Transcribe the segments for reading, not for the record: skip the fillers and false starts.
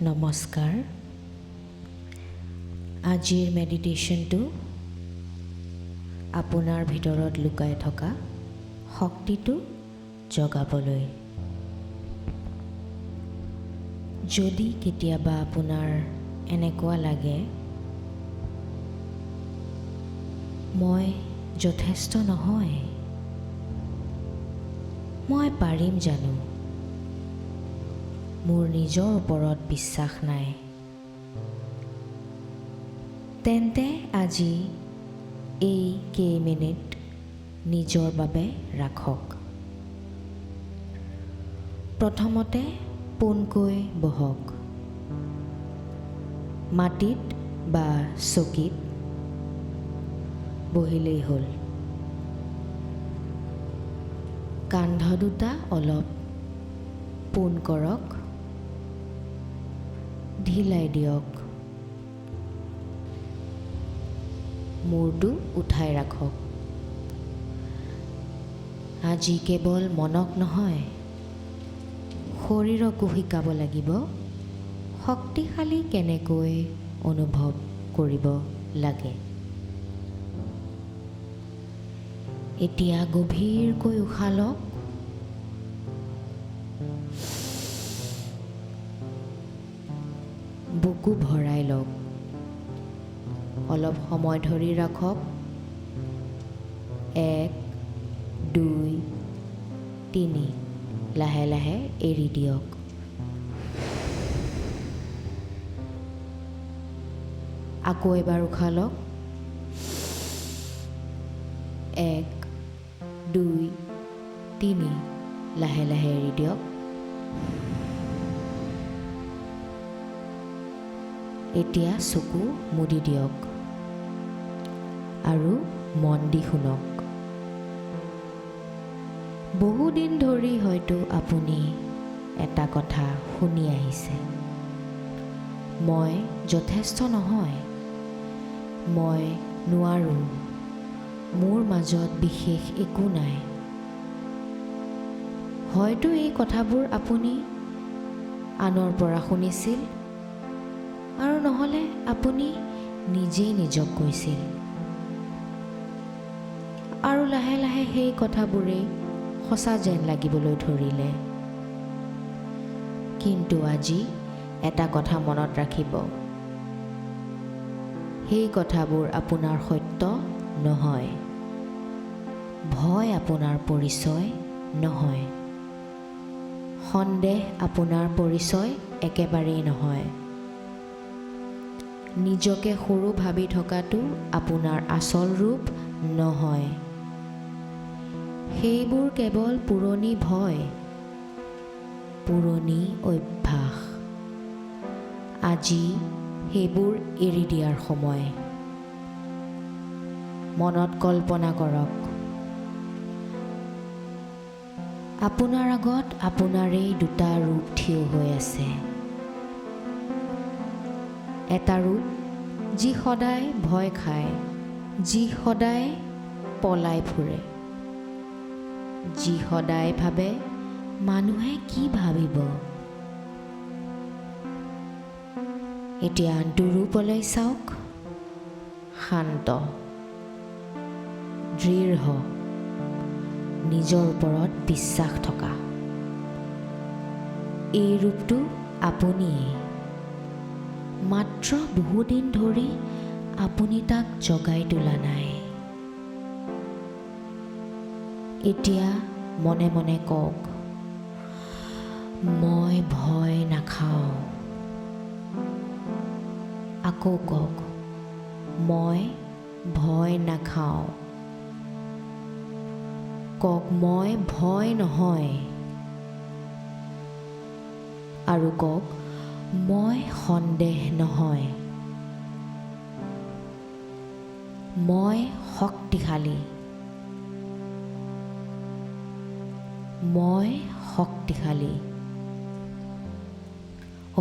নমস্কাৰ। আজিৰ মেডিটেশ্যনটো আপোনাৰ ভিতৰত লুকাই থকা শক্তিটো জগাবলৈ। যদি কেতিয়াবা আপোনাৰ এনেকুৱা লাগে মই যথেষ্ট নহয়, মই পাৰিম জানো, মোৰ নিজৰ ওপৰত বিশ্বাস নাই, তেন্তে আজি এই কেইমিনিট নিজৰ বাবে ৰাখক। প্ৰথমতে পোনকৈ বহক। মাটিত বা চকীত বহিলেই হ'ল। কান্ধ দুটা অলপ পোন কৰক, ঢিলাই দিয়ক। মূৰটো উঠাই ৰাখক। আজি কেৱল মনক নহয়, শৰীৰকো শিকাব লাগিব শক্তিশালী কেনেকৈ অনুভৱ কৰিব লাগে। এতিয়া গভীৰকৈ উশাহ লওক। বুকু ভৰাই লওক। অলপ সময় ধৰি ৰাখক। 1, 2, 3 লাহে লাহে এৰি দিয়ক। আকৌ এবাৰ উশাহ লওক। 1, 2, 3 লাহে লাহে এৰি দিয়ক। এতিয়া চকু মুদি দিয়ক আৰু মন দি শুনক। বহুদিন ধৰি হয়তো আপুনি এটা কথা শুনি আহিছে, মই যথেষ্ট নহয়, মই নোৱাৰোঁ, মোৰ মাজত বিশেষ একো নাই। হয়তো এই কথাবোৰ আপুনি আনৰ পৰা শুনিছিল, আৰু নহ'লে আপুনি নিজেই নিজক কৈছিল, আৰু লাহে লাহে সেই কথাবোৰেই সঁচা যেন লাগিবলৈ ধৰিলে। কিন্তু আজি এটা কথা মনত ৰাখিব, সেই কথাবোৰ আপোনাৰ সত্য নহয়, ভয় আপোনাৰ পৰিচয় নহয়, সন্দেহ আপোনাৰ পৰিচয় একেবাৰেই নহয়, নিজকে সৰু ভাবি থকাটো আপোনাৰ আচল ৰূপ নহয়। সেইবোৰ কেৱল পুৰণি ভয়, পুৰণি অভ্যাস। আজি সেইবোৰ এৰি দিয়াৰ সময়। মনত কল্পনা কৰক, আপোনাৰ আগত আপোনাৰেই দুটা ৰূপ থিয় হৈ আছে। এটা ৰূপ যি সদায় ভয় খায়, যি সদায় পলাই ফুৰে, যি সদায় ভাবে মানুহে কি ভাবিব। এতিয়া আনটো ৰূপলৈ চাওক, শান্ত, দৃঢ়, নিজৰ ওপৰত বিশ্বাস থকা। এই ৰূপটো আপুনিয়েই, মাত্ৰ বহুদিন ধৰি আপুনি তাক জগাই তোলা নাই। এতিয়া মনে মনে কওক, মই ভয় নাখাওঁ। আকৌ কওক, মই ভয় নাখাওঁ। কওক, মই ভয় নহয়। আৰু কওক, মই সন্দেহ নহয়, মই শক্তিশালী, মই শক্তিশালী।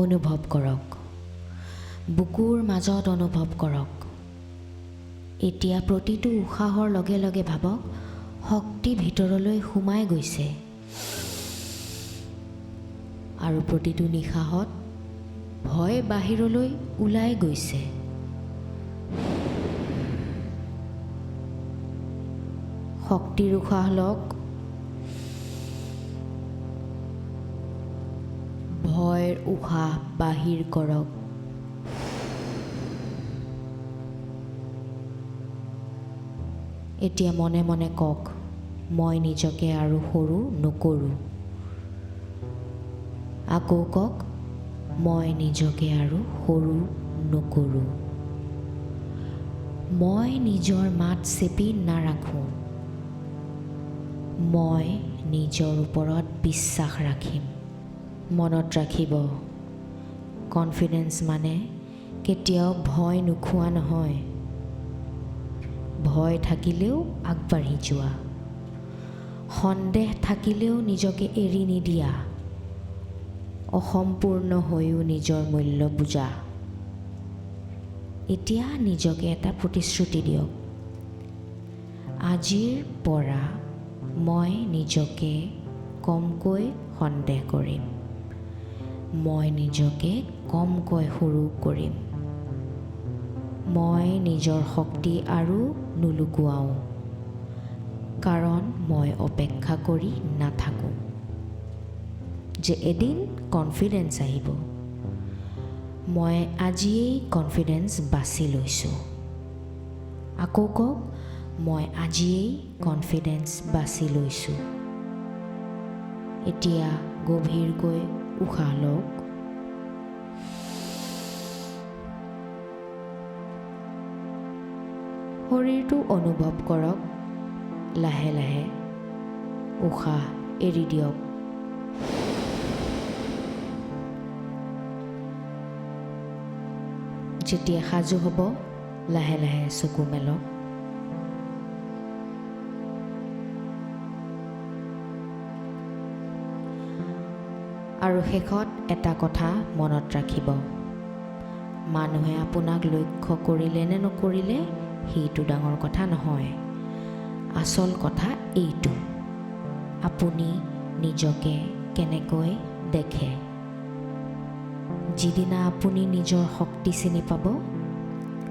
অনুভৱ কৰক, বুকুৰ মাজত অনুভৱ কৰক। এতিয়া প্ৰতিটো উশাহৰ লগে লগে ভাবক শক্তি ভিতৰলৈ সোমাই গৈছে, আৰু প্ৰতিটো নিশাহত ভয় বাহিৰলৈ ওলাই গৈছে। শক্তিৰ উশাহ লওক। ভয়ৰ উশাহ বাহিৰ কৰক। এতিয়া মনে মনে কওক, মই নিজকে আৰু সৰু নকৰোঁ। আকৌ কওক, মই নিজকে আৰু সৰু নকৰোঁ। মই নিজৰ মাত চেপি নাৰাখোঁ। মই নিজৰ ওপৰত বিশ্বাস ৰাখিম। মনত ৰাখিব, কনফিডেন্স মানে কেতিয়াও ভয় নোখোৱা নহয়। ভয় থাকিলেও আগবাঢ়ি যোৱা, সন্দেহ থাকিলেও নিজকে এৰি নিদিয়া, অসম্পূৰ্ণ হৈও নিজৰ মূল্য বুজা। এতিয়া নিজকে এটা প্ৰতিশ্ৰুতি দিয়ক, আজিৰ পৰা মই নিজকে কমকৈ সন্দেহ কৰিম। মই নিজকে কমকৈ সৰু কৰিম। মই নিজৰ শক্তি আৰু নুলুকুৱাওঁ, কাৰণ মই অপেক্ষা কৰি নাথাকোঁ যে এদিন কনফিডেন্স আহিব। মই আজিয়েই কনফিডেন্স বাছি লৈছোঁ। আকৌ কওক, মই আজিয়েই কনফিডেন্স বাছি লৈছোঁ। এতিয়া গভীৰকৈ উশাহ লওক। শৰীৰটো অনুভৱ কৰক। লাহে লাহে উশাহ এৰি দিয়ক। যেতিয়া সাজু হ'ব, লাহে লাহে চকু মেলক। আৰু শেষত এটা কথা মনত ৰাখিব, মানুহে আপোনাক লক্ষ্য কৰিলে নে নকৰিলে সেইটো ডাঙৰ কথা নহয়। আচল কথা এইটো, আপুনি নিজকে কেনেকৈ দেখে। যিদিনা আপুনি নিজৰ শক্তি চিনি পাব,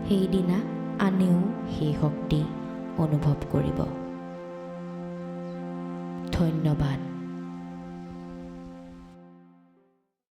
সেইদিনা আনেও সেই শক্তি অনুভৱ কৰিব। ধন্যবাদ।